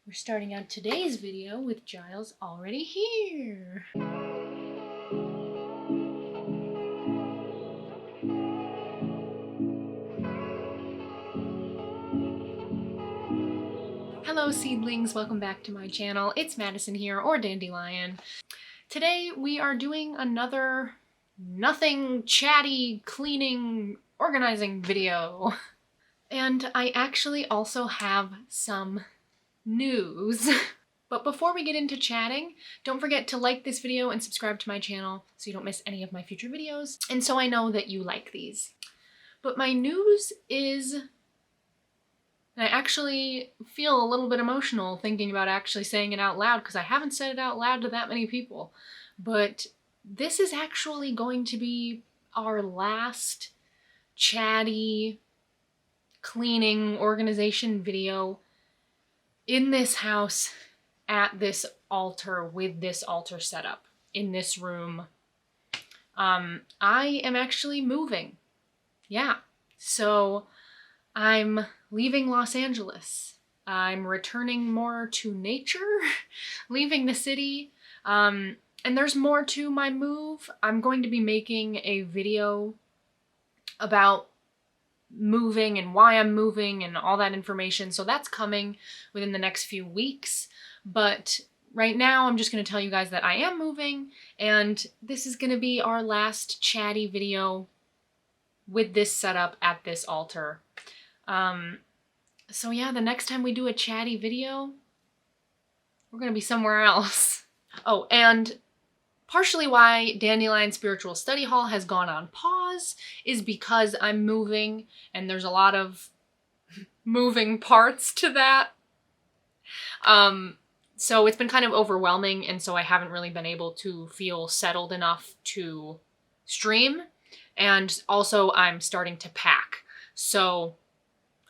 We're starting out today's video with Giles already here. Hello seedlings, welcome back to my channel. It's Madison here, or Dandelion. Today we are doing another nothing chatty cleaning organizing video. And I actually also have some news. But before we get into chatting, don't forget to like this video and subscribe to my channel so you don't miss any of my future videos, and so I know that you like these. But my news is, and I actually feel a little bit emotional thinking about actually saying it out loud because I haven't said it out loud to that many people, but this is actually going to be our last chatty cleaning organization video in this house, at this altar, with this altar setup, in this room. I am actually moving. Yeah. So I'm leaving Los Angeles. I'm returning more to nature, leaving the city. And there's more to my move. I'm going to be making a video about moving and why I'm moving and all that information. So that's coming within the next few weeks. But right now I'm just going to tell you guys that I am moving, and this is going to be our last chatty video with this setup at this altar. So yeah, the next time we do a chatty video, we're going to be somewhere else. Oh, and partially why Dandelion Spiritual Study Hall has gone on pause is because I'm moving, and there's a lot of moving parts to that. So it's been kind of overwhelming, and so I haven't really been able to feel settled enough to stream. And also I'm starting to pack, so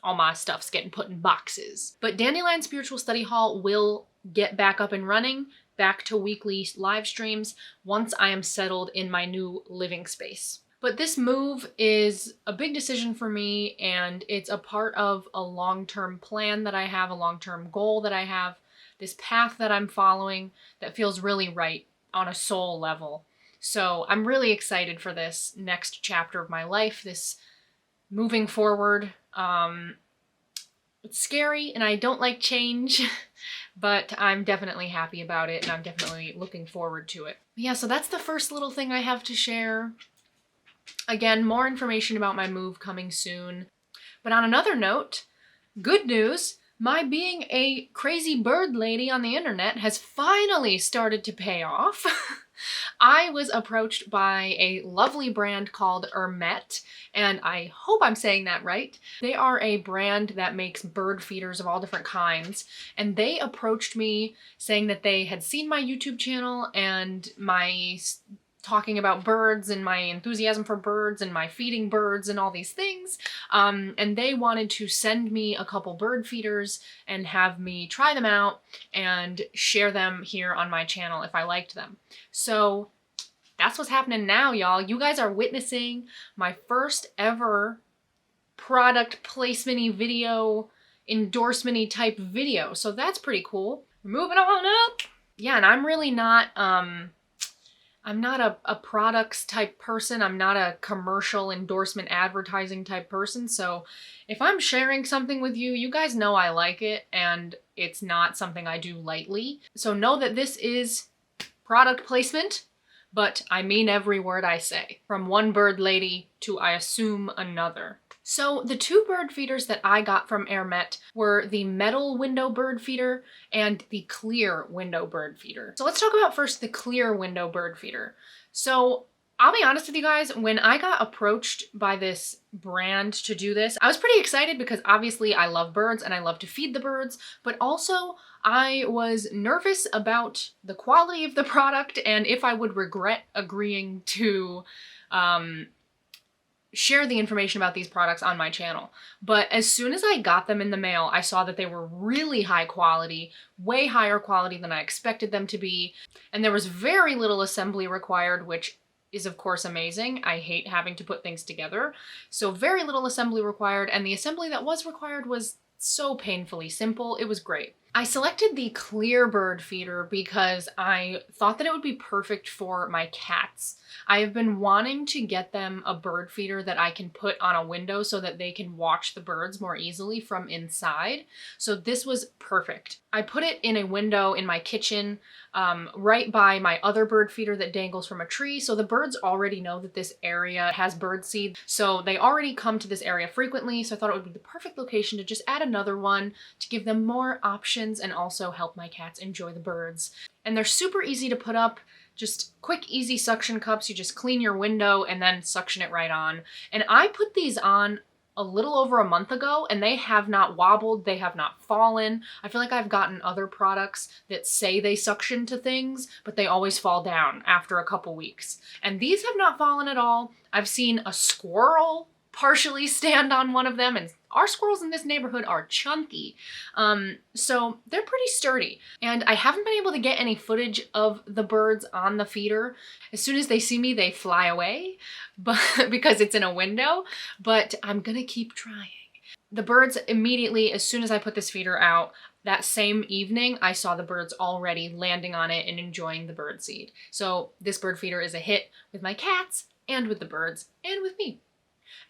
all my stuff's getting put in boxes. But Dandelion Spiritual Study Hall will get back up and running, back to weekly live streams, once I am settled in my new living space. But this move is a big decision for me, and it's a part of a long-term plan that I have, a long-term goal that I have, this path that I'm following that feels really right on a soul level. So I'm really excited for this next chapter of my life, this moving forward. It's scary and I don't like change, but I'm definitely happy about it and I'm definitely looking forward to it. Yeah, so that's the first little thing I have to share. Again, more information about my move coming soon. But on another note, good news, my being a crazy bird lady on the internet has finally started to pay off. I was approached by a lovely brand called Ermete, and I hope I'm saying that right. They are a brand that makes bird feeders of all different kinds, and they approached me saying that they had seen my YouTube channel and my talking about birds and my enthusiasm for birds and my feeding birds and all these things. And they wanted to send me a couple bird feeders and have me try them out and share them here on my channel if I liked them. So that's what's happening now, y'all. You guys are witnessing my first ever product placement-y video, endorsement-y type video. So that's pretty cool. We're moving on up. Yeah, and I'm really not, I'm not a products type person. I'm not a commercial endorsement advertising type person. So if I'm sharing something with you, you guys know I like it and it's not something I do lightly. So know that this is product placement, but I mean every word I say. From one bird lady to, I assume, another. So the two bird feeders that I got from Ermete were the metal window bird feeder and the clear window bird feeder. So let's talk about first the clear window bird feeder. So I'll be honest with you guys, when I got approached by this brand to do this, I was pretty excited because obviously I love birds and I love to feed the birds, but also I was nervous about the quality of the product and if I would regret agreeing to share the information about these products on my channel. But as soon as I got them in the mail, I saw that they were really high quality, way higher quality than I expected them to be, and there was very little assembly required, which is of course amazing. I hate having to put things together. So very little assembly required, and the assembly that was required was so painfully simple. It was great. I selected the clear bird feeder because I thought that it would be perfect for my cats. I have been wanting to get them a bird feeder that I can put on a window so that they can watch the birds more easily from inside. So this was perfect. I put it in a window in my kitchen, right by my other bird feeder that dangles from a tree. So the birds already know that this area has bird seed. So they already come to this area frequently. So I thought it would be the perfect location to just add another one to give them more options and also help my cats enjoy the birds. And they're super easy to put up. Just quick, easy suction cups. You just clean your window and then suction it right on. And I put these on a little over a month ago and they have not wobbled, they have not fallen. I feel like I've gotten other products that say they suction to things, but they always fall down after a couple weeks. And these have not fallen at all. I've seen a squirrel partially stand on one of them, and our squirrels in this neighborhood are chunky. So they're pretty sturdy. And I haven't been able to get any footage of the birds on the feeder. As soon as they see me, they fly away, but because it's in a window, but I'm gonna keep trying. The birds immediately, as soon as I put this feeder out, that same evening, I saw the birds already landing on it and enjoying the bird seed. So this bird feeder is a hit with my cats and with the birds and with me.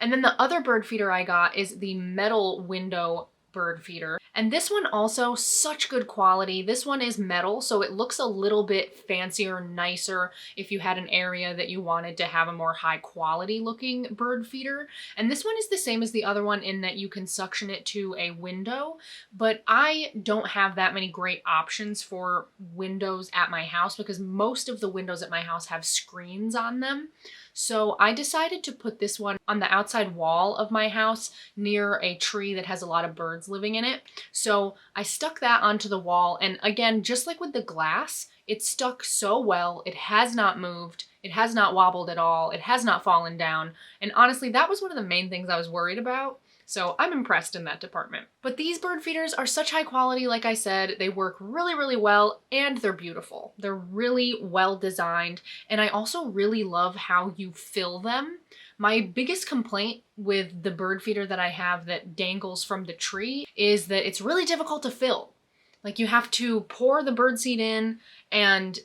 And then the other bird feeder I got is the metal window bird feeder. And this one also such good quality. This one is metal, so it looks a little bit fancier, nicer if you had an area that you wanted to have a more high quality looking bird feeder. And this one is the same as the other one in that you can suction it to a window, but I don't have that many great options for windows at my house because most of the windows at my house have screens on them. So I decided to put this one on the outside wall of my house near a tree that has a lot of birds living in it. So I stuck that onto the wall, and again, just like with the glass, it stuck so well. It has not moved. It has not wobbled at all. It has not fallen down. And honestly, that was one of the main things I was worried about. So I'm impressed in that department. But these bird feeders are such high quality, like I said, they work really, really well, and they're beautiful. They're really well designed, and I also really love how you fill them. My biggest complaint with the bird feeder that I have that dangles from the tree is that it's really difficult to fill. Like you have to pour the bird seed in and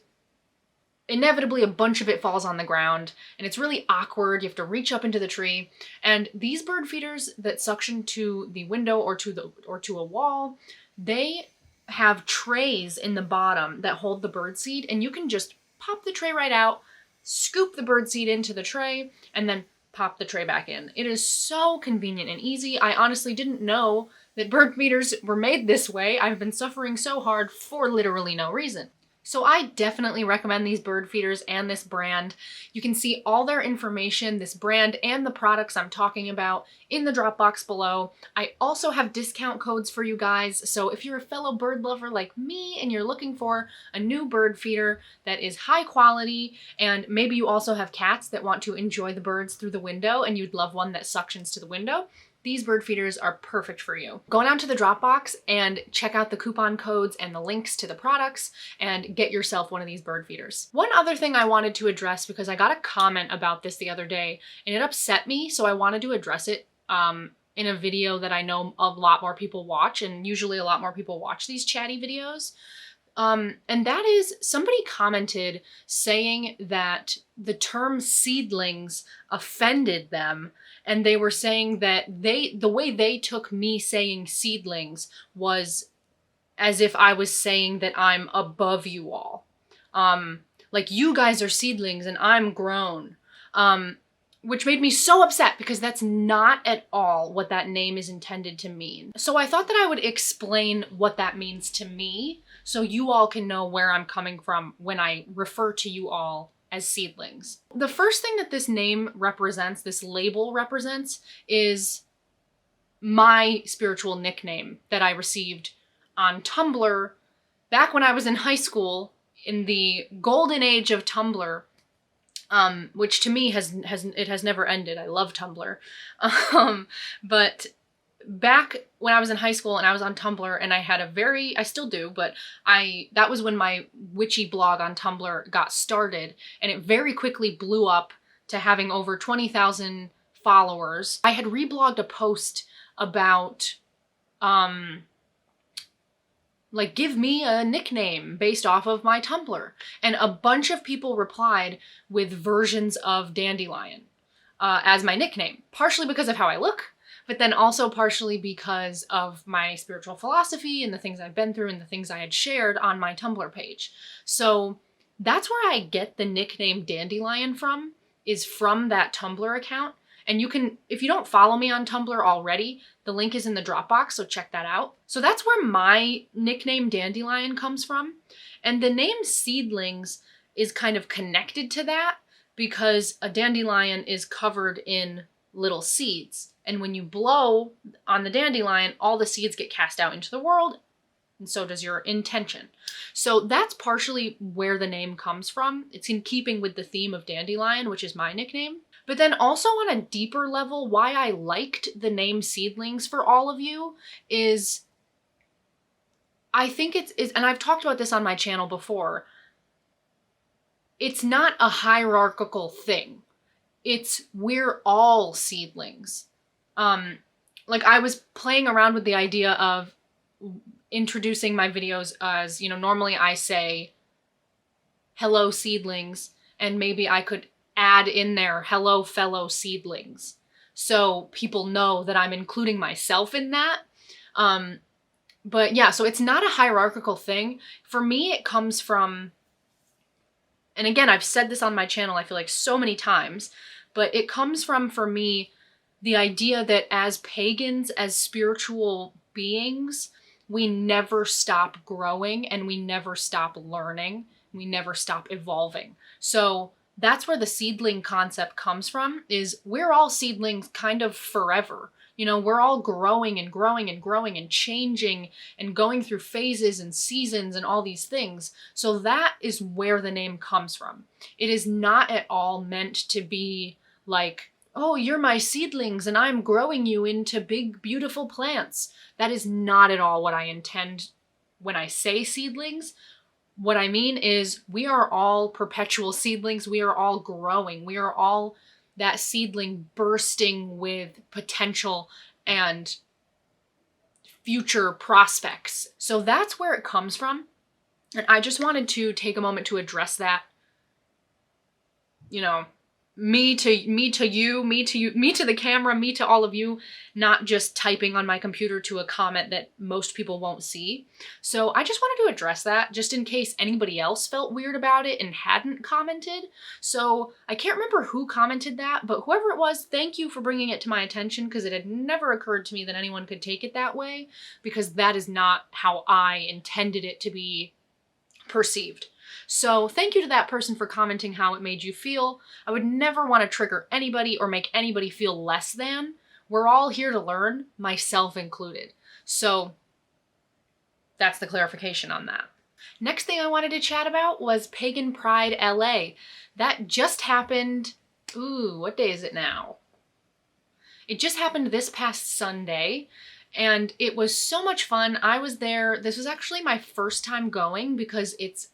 inevitably a bunch of it falls on the ground and it's really awkward. You have to reach up into the tree. And these bird feeders that suction to the window or to a wall, they have trays in the bottom that hold the bird seed, and you can just pop the tray right out, scoop the bird seed into the tray, and then pop the tray back in. It is so convenient and easy. I honestly didn't know that bird feeders were made this way. I've been suffering so hard for literally no reason. So I definitely recommend these bird feeders and this brand. You can see all their information, this brand and the products I'm talking about, in the drop box below. I also have discount codes for you guys, so if you're a fellow bird lover like me and you're looking for a new bird feeder that is high quality, and maybe you also have cats that want to enjoy the birds through the window and you'd love one that suctions to the window, these bird feeders are perfect for you. Go down to the Dropbox and check out the coupon codes and the links to the products and get yourself one of these bird feeders. One other thing I wanted to address, because I got a comment about this the other day and it upset me, so I wanted to address it in a video that I know a lot more people watch, and usually a lot more people watch these chatty videos. And that is, somebody commented saying that the term seedlings offended them, and they were saying that the way they took me saying seedlings was as if I was saying that I'm above you all. Like you guys are seedlings and I'm grown. Which made me so upset because that's not at all what that name is intended to mean. So I thought that I would explain what that means to me so you all can know where I'm coming from when I refer to you all as seedlings. The first thing that this name represents, this label represents, is my spiritual nickname that I received on Tumblr back when I was in high school, in the golden age of Tumblr. Which to me has never ended. I love Tumblr. But back when I was in high school and I was on Tumblr and I had I still do, but that was when my witchy blog on Tumblr got started, and it very quickly blew up to having over 20,000 followers. I had reblogged a post about, like, give me a nickname based off of my Tumblr. And a bunch of people replied with versions of Dandelion as my nickname, partially because of how I look, but then also partially because of my spiritual philosophy and the things I've been through and the things I had shared on my Tumblr page. So that's where I get the nickname Dandelion from, is from that Tumblr account. And you can, if you don't follow me on Tumblr already, the link is in the Dropbox, so check that out. So that's where my nickname Dandelion comes from. And the name Seedlings is kind of connected to that because a dandelion is covered in little seeds. And when you blow on the dandelion, all the seeds get cast out into the world, and so does your intention. So that's partially where the name comes from. It's in keeping with the theme of Dandelion, which is my nickname. But then also on a deeper level, why I liked the name Seedlings for all of you is, I think it's and I've talked about this on my channel before, it's not a hierarchical thing. It's we're all seedlings. Like, I was playing around with the idea of introducing my videos as, you know, normally I say, hello seedlings, and maybe I could add in there, hello fellow seedlings. So people know that I'm including myself in that. But yeah, so it's not a hierarchical thing. For me, it comes from, and again, I've said this on my channel, I feel like so many times, but it comes from, for me, the idea that as pagans, as spiritual beings, we never stop growing and we never stop learning. We never stop evolving. So that's where the seedling concept comes from, is we're all seedlings kind of forever. You know, we're all growing and growing and growing and changing and going through phases and seasons and all these things. So that is where the name comes from. It is not at all meant to be like, oh, you're my seedlings and I'm growing you into big, beautiful plants. That is not at all what I intend when I say seedlings. What I mean is we are all perpetual seedlings. We are all growing. We are all that seedling bursting with potential and future prospects. So that's where it comes from. And I just wanted to take a moment to address that. You know, me to you, me to you, me to the camera, me to all of you, not just typing on my computer to a comment that most people won't see. So I just wanted to address that, just in case anybody else felt weird about it and hadn't commented. So I can't remember who commented that, but whoever it was, thank you for bringing it to my attention, because it had never occurred to me that anyone could take it that way, because that is not how I intended it to be perceived. So thank you to that person for commenting how it made you feel. I would never want to trigger anybody or make anybody feel less than. We're all here to learn, myself included. So that's the clarification on that. Next thing I wanted to chat about was Pagan Pride LA. That just happened, what day is it now? It just happened this past Sunday, and it was so much fun. I was there. This was actually my first time going because it's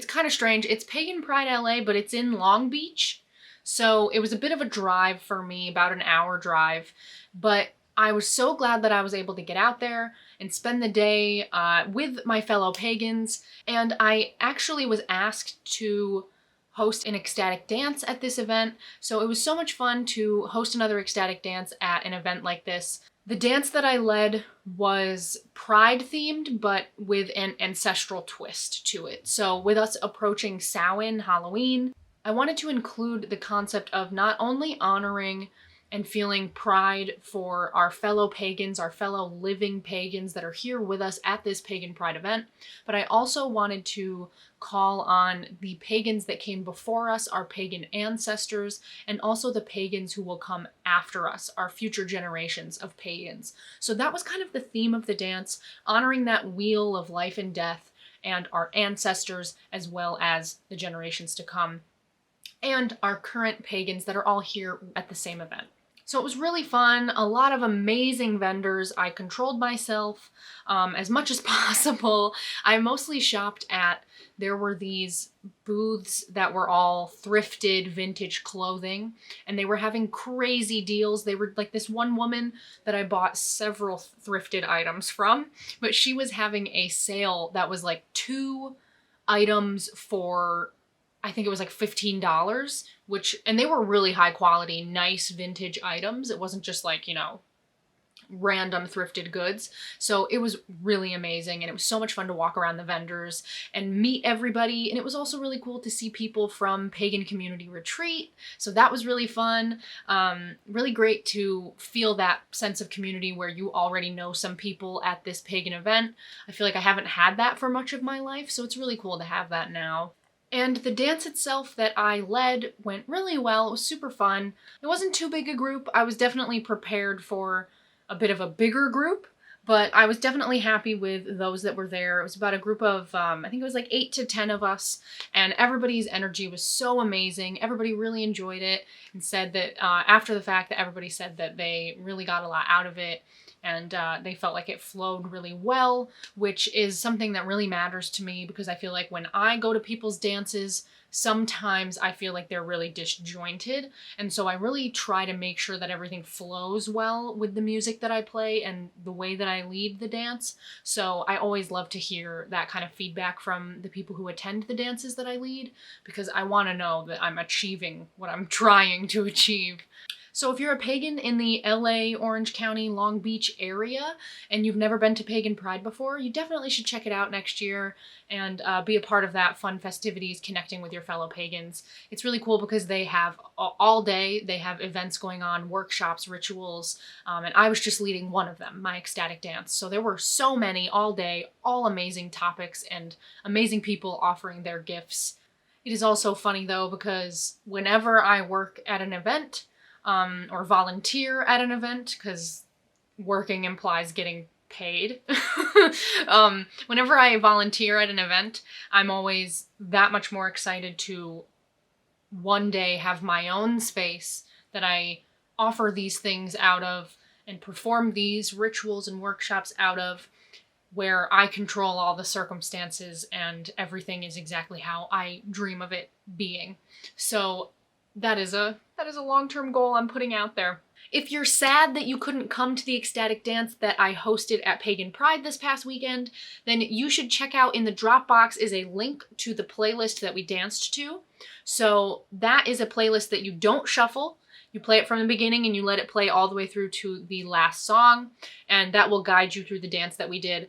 kind of strange. It's Pagan Pride LA, but it's in Long Beach. So it was a bit of a drive for me, about an hour drive. But I was so glad that I was able to get out there and spend the day with my fellow pagans. And I actually was asked to host an ecstatic dance at this event. So it was so much fun to host another ecstatic dance at an event like this. The dance that I led was pride themed, but with an ancestral twist to it. So with us approaching Samhain, Halloween, I wanted to include the concept of not only honoring and feeling pride for our fellow pagans, our fellow living pagans that are here with us at this Pagan Pride event, but I also wanted to call on the pagans that came before us, our pagan ancestors, and also the pagans who will come after us, our future generations of pagans. So that was kind of the theme of the dance, honoring that wheel of life and death and our ancestors, as well as the generations to come, and our current pagans that are all here at the same event. So it was really fun, a lot of amazing vendors. I controlled myself as much as possible. I mostly shopped at there were these booths that were all thrifted vintage clothing, and they were having crazy deals. They were like this one woman that I bought several thrifted items from, but she was having a sale that was like 2 items for, I think it was like $15, and they were really high quality, nice vintage items. It wasn't just like, random thrifted goods. So it was really amazing, and it was so much fun to walk around the vendors and meet everybody. And it was also really cool to see people from Pagan Community Retreat. So that was really fun. Really great to feel that sense of community where you already know some people at this pagan event. I feel like I haven't had that for much of my life, so it's really cool to have that now. And the dance itself that I led went really well. It was super fun. It wasn't too big a group. I was definitely prepared for a bit of a bigger group, but I was definitely happy with those that were there. It was about a group of, I think it was like 8 to 10 of us, and everybody's energy was so amazing. Everybody really enjoyed it and said that after the fact that everybody said that they really got a lot out of it, and they felt like it flowed really well, which is something that really matters to me, because I feel like when I go to people's dances, sometimes I feel like they're really disjointed, and so I really try to make sure that everything flows well with the music that I play and the way that I lead the dance. So I always love to hear that kind of feedback from the people who attend the dances that I lead, because I want to know that I'm achieving what I'm trying to achieve. So if you're a pagan in the LA, Orange County, Long Beach area, and you've never been to Pagan Pride before, you definitely should check it out next year and be a part of that fun festivities, connecting with your fellow pagans. It's really cool because they have all day, they have events going on, workshops, rituals, and I was just leading one of them, my ecstatic dance. So there were so many all day, all amazing topics and amazing people offering their gifts. It is also funny though, because whenever I work at an event, or volunteer at an event, because working implies getting paid. Whenever I volunteer at an event, I'm always that much more excited to one day have my own space that I offer these things out of and perform these rituals and workshops out of, where I control all the circumstances and everything is exactly how I dream of it being. So that is a long-term goal I'm putting out there. If you're sad that you couldn't come to the ecstatic dance that I hosted at Pagan Pride this past weekend, then you should check out, in the Dropbox is a link to the playlist that we danced to. So that is a playlist that you don't shuffle. You play it from the beginning and you let it play all the way through to the last song, and that will guide you through the dance that we did.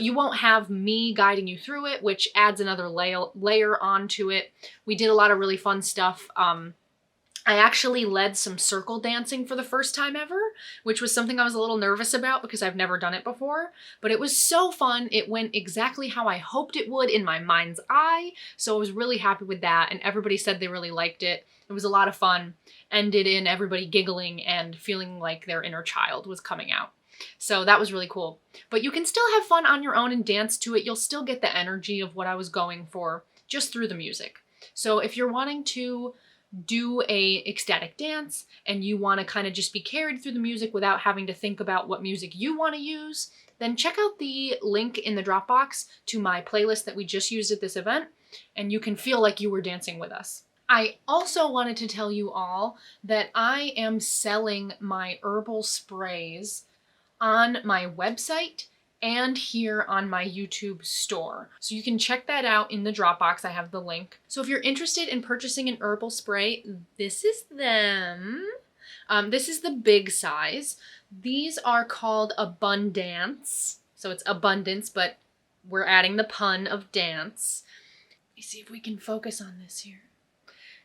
You won't have me guiding you through it, which adds another layer onto it. We did a lot of really fun stuff. I actually led some circle dancing for the first time ever, which was something I was a little nervous about because I've never done it before, but it was so fun. It went exactly how I hoped it would in my mind's eye, so I was really happy with that, and everybody said they really liked it. It was a lot of fun, ended in everybody giggling and feeling like their inner child was coming out. So that was really cool. But you can still have fun on your own and dance to it. You'll still get the energy of what I was going for just through the music. So if you're wanting to do a ecstatic dance and you want to kind of just be carried through the music without having to think about what music you want to use, then check out the link in the Dropbox to my playlist that we just used at this event, and you can feel like you were dancing with us. I also wanted to tell you all that I am selling my herbal sprays on my website and here on my YouTube store. So you can check that out in the Dropbox. I have the link. So if you're interested in purchasing an herbal spray, this is them. This is the big size. These are called Abundance. So it's abundance, but we're adding the pun of dance. Let me see if we can focus on this here.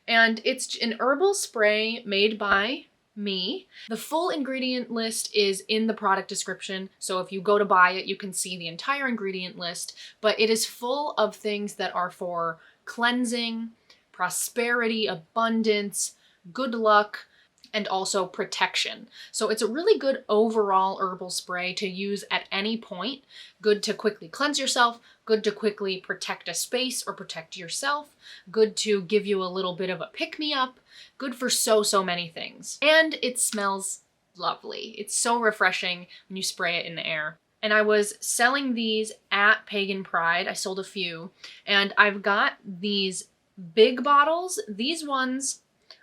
And it's an herbal spray made by me. The full ingredient list is in the product description, so if you go to buy it, you can see the entire ingredient list, but it is full of things that are for cleansing, prosperity, abundance, good luck, and also protection. So it's a really good overall herbal spray to use at any point. Good to quickly cleanse yourself, good to quickly protect a space or protect yourself, good to give you a little bit of a pick-me-up, good for so many things. And it smells lovely. It's so refreshing when you spray it in the air. And I was selling these at Pagan Pride. I sold a few. And I've got these big bottles. These ones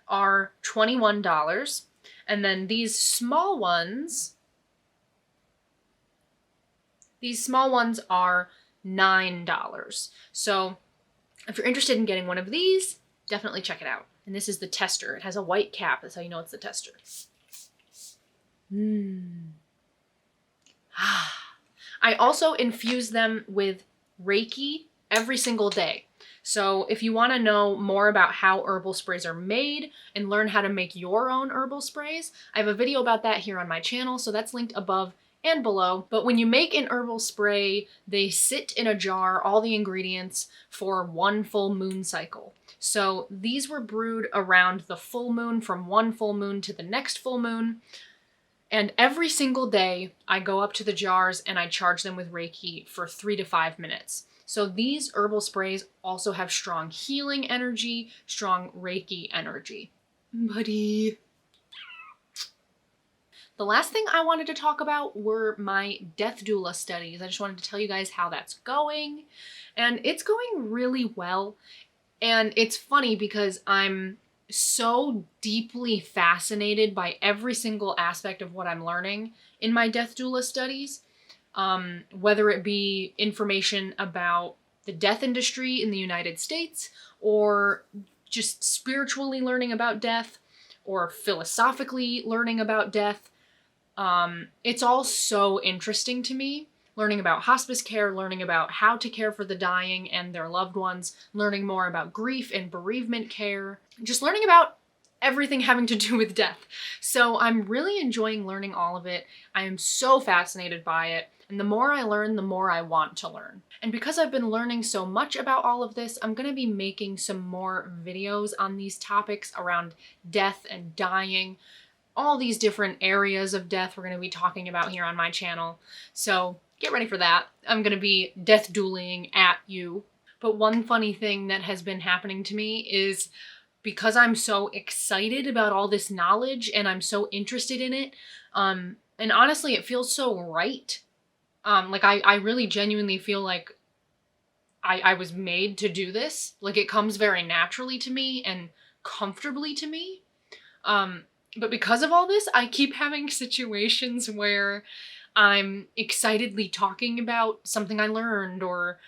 are $21. And then these small ones are $9. So if you're interested in getting one of these, definitely check it out. And this is the tester. It has a white cap. That's how you know it's the tester. I also infuse them with Reiki every single day. So if you want to know more about how herbal sprays are made and learn how to make your own herbal sprays, I have a video about that here on my channel, so that's linked above and below. But when you make an herbal spray, they sit in a jar, all the ingredients, for one full moon cycle. So these were brewed around the full moon, from one full moon to the next full moon. And every single day, I go up to the jars and I charge them with Reiki for 3 to 5 minutes. So these herbal sprays also have strong healing energy, strong Reiki energy. Buddy. The last thing I wanted to talk about were my death doula studies. I just wanted to tell you guys how that's going. And it's going really well. And it's funny because I'm so deeply fascinated by every single aspect of what I'm learning in my death doula studies. Whether it be information about the death industry in the United States, or just spiritually learning about death, or philosophically learning about death. It's all so interesting to me. Learning about hospice care, learning about how to care for the dying and their loved ones, learning more about grief and bereavement care, just learning about everything having to do with death. So I'm really enjoying learning all of it. I am so fascinated by it. And the more I learn, the more I want to learn. And because I've been learning so much about all of this, I'm going to be making some more videos on these topics around death and dying. All these different areas of death we're going to be talking about here on my channel. So get ready for that. I'm going to be death dueling at you. But one funny thing that has been happening to me is, because I'm so excited about all this knowledge and I'm so interested in it, and honestly, it feels so right. Like I really genuinely feel like I was made to do this. Like it comes very naturally to me and comfortably to me. But because of all this, I keep having situations where I'm excitedly talking about something I learned, or,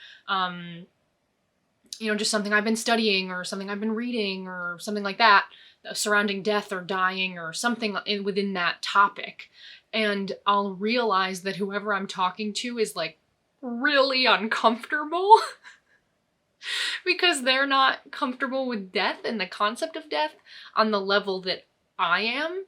just something I've been studying, or something I've been reading, or something like that, surrounding death or dying, or something within that topic. And I'll realize that whoever I'm talking to is like really uncomfortable because they're not comfortable with death and the concept of death on the level that I am.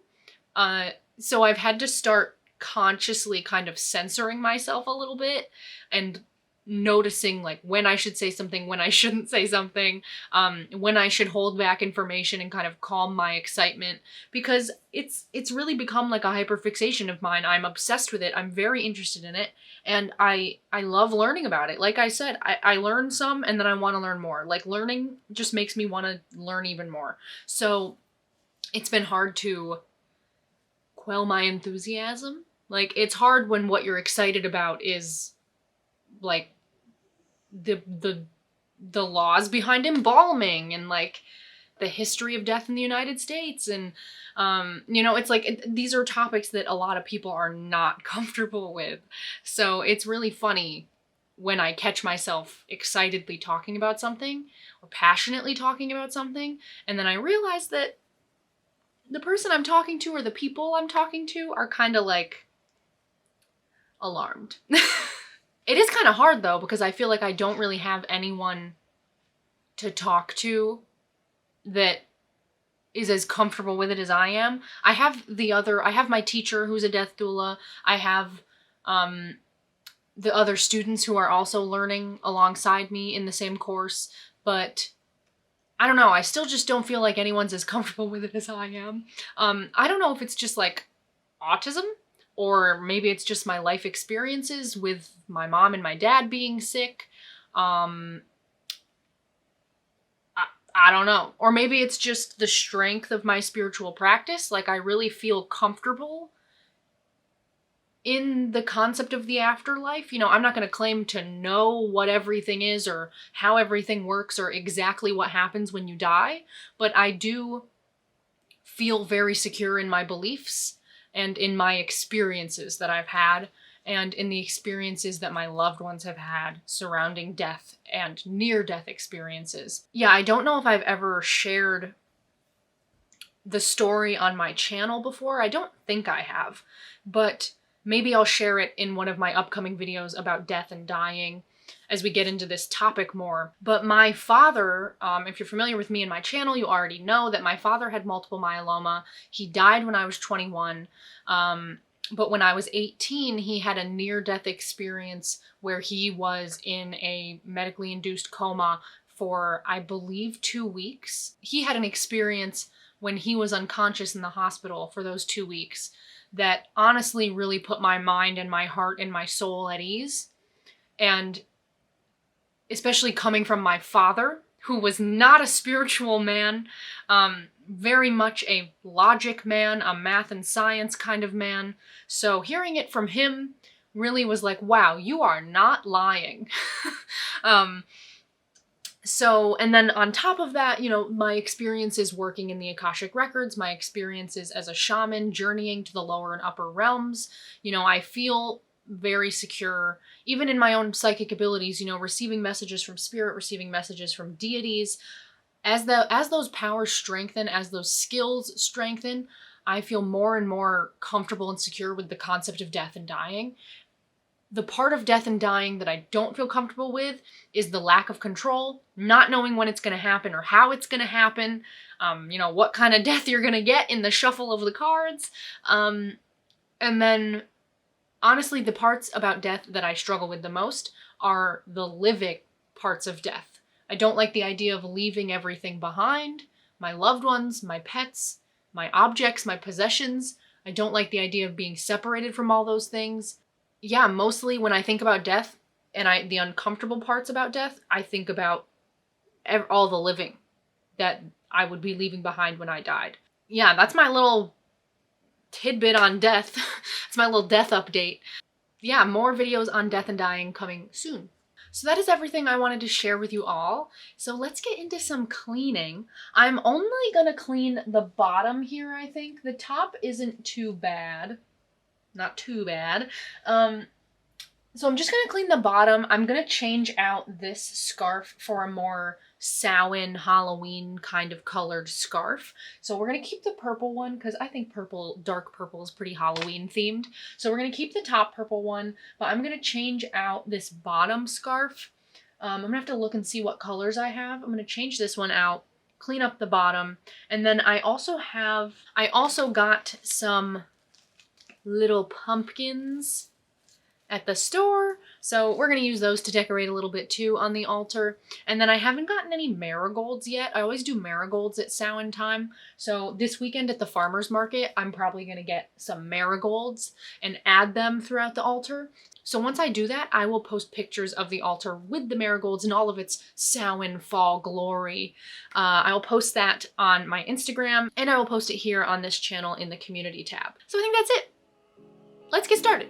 So I've had to start consciously kind of censoring myself a little bit and noticing like when I should say something, when I shouldn't say something, when I should hold back information and kind of calm my excitement, because it's really become like a hyperfixation of mine. I'm obsessed with it. I'm very interested in it, and I love learning about it. Like I said, I learn some and then I want to learn more. Like learning just makes me want to learn even more. So it's been hard to quell my enthusiasm. Like it's hard when what you're excited about is like the laws behind embalming and like the history of death in the United States, and it's like these are topics that a lot of people are not comfortable with. So it's really funny when I catch myself excitedly talking about something or passionately talking about something, and then I realize that the person I'm talking to or the people I'm talking to are kind of like alarmed. It is kind of hard though, because I feel like I don't really have anyone to talk to that is as comfortable with it as I am. I have my teacher who's a death doula. I have the other students who are also learning alongside me in the same course, but I don't know, I still just don't feel like anyone's as comfortable with it as I am. I don't know if it's just like autism, or maybe it's just my life experiences with my mom and my dad being sick. I don't know. Or maybe it's just the strength of my spiritual practice. Like I really feel comfortable in the concept of the afterlife. You know, I'm not going to claim to know what everything is or how everything works or exactly what happens when you die, but I do feel very secure in my beliefs and in my experiences that I've had and in the experiences that my loved ones have had surrounding death and near-death experiences. Yeah, I don't know if I've ever shared the story on my channel before. I don't think I have, but maybe I'll share it in one of my upcoming videos about death and dying as we get into this topic more. But my father, if you're familiar with me and my channel, you already know that my father had multiple myeloma. He died when I was 21. But when I was 18, he had a near-death experience where he was in a medically induced coma for, I believe, 2 weeks. He had an experience when he was unconscious in the hospital for those 2 weeks that honestly really put my mind and my heart and my soul at ease. And especially coming from my father, who was not a spiritual man, very much a logic man, a math and science kind of man. So hearing it from him really was like, wow, you are not lying. And then on top of that, you know, my experiences working in the Akashic Records, my experiences as a shaman, journeying to the lower and upper realms, you know, I feel very secure, even in my own psychic abilities, you know, receiving messages from spirit, receiving messages from deities. As those powers strengthen, as those skills strengthen, I feel more and more comfortable and secure with the concept of death and dying. The part of death and dying that I don't feel comfortable with is the lack of control, not knowing when it's going to happen or how it's going to happen, you know, what kind of death you're going to get in the shuffle of the cards. And then, honestly, the parts about death that I struggle with the most are the living parts of death. I don't like the idea of leaving everything behind, my loved ones, my pets, my objects, my possessions. I don't like the idea of being separated from all those things. Yeah, mostly when I think about death and the uncomfortable parts about death, I think about all the living that I would be leaving behind when I died. Yeah, that's my little tidbit on death. It's my little death update. Yeah, more videos on death and dying coming soon. So that is everything I wanted to share with you all. So let's get into some cleaning. I'm only gonna clean the bottom here, I think. The top isn't too bad. Not too bad. So I'm just gonna clean the bottom. I'm gonna change out this scarf for a more Samhain, Halloween kind of colored scarf. So we're gonna keep the purple one because I think purple, dark purple is pretty Halloween themed. So we're gonna keep the top purple one, but I'm gonna change out this bottom scarf. I'm gonna have to look and see what colors I have. I'm gonna change this one out, clean up the bottom, and then I also got some little pumpkins at the store, so we're going to use those to decorate a little bit too on the altar. And then I haven't gotten any marigolds yet. I always do marigolds at Samhain time, so this weekend at the farmer's market I'm probably going to get some marigolds and add them throughout the altar. So once I do that, I will post pictures of the altar with the marigolds and all of its Samhain fall glory. I will post that on my Instagram, and I will post it here on this channel in the community tab. So I think that's it. Let's get started.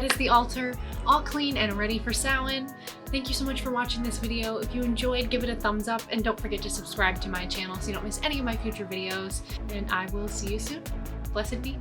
that is the altar, all clean and ready for Samhain. Thank you so much for watching this video. If you enjoyed, give it a thumbs up, and don't forget to subscribe to my channel so you don't miss any of my future videos. And I will see you soon. Blessed be.